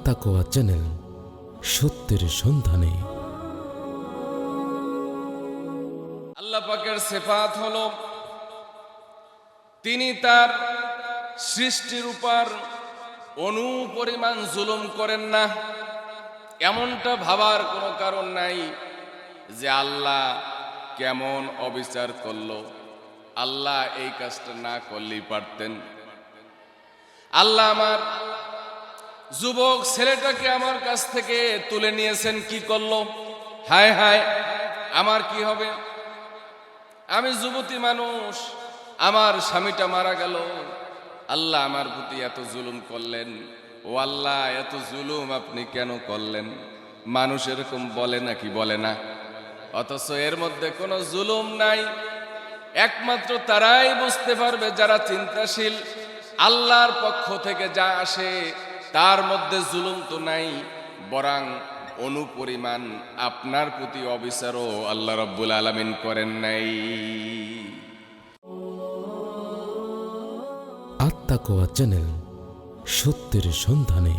আত্মাকোয়া channel, সত্যের সন্ধানে। আল্লাহ পাকের সিফাত হলো তিনি তার সৃষ্টির উপর অনুপরিমাণ জুলুম করেন না। এমনটা ভাবার কোনো কারণ নাই যে আল্লাহ কেমন অবিচার করলো, আল্লাহ এই কাজটা না করলেই পারতেন। আল্লাহ আমার যুবক ছেলেটাকে আমার কাছ থেকে তুলে নিয়েছেন, কি করলো? হায় হায়, আমার কি হবে? আমি যুবতী মানুষ, আমার স্বামীটা মারা গেল, আল্লাহ আমার প্রতি এত জুলুম করলেন। ও আল্লাহ, এত জুলুম আপনি কেন করলেন? মানুষ এরকম বলে নাকি? বলে না। অথচ এর মধ্যে কোনো জুলুম নাই। একমাত্র তারাই বুঝতে পারবে যারা চিন্তাশীল। আল্লাহর পক্ষ থেকে যা আসে তার মধ্যে জুলুম তো নাই, বরং অনুপরিমাণ আপনার প্রতি অবিচারও আল্লাহ রাব্বুল আলামিন করেন নাই। আত্মাকোয়া চ্যানেল, সত্যের সন্ধানে।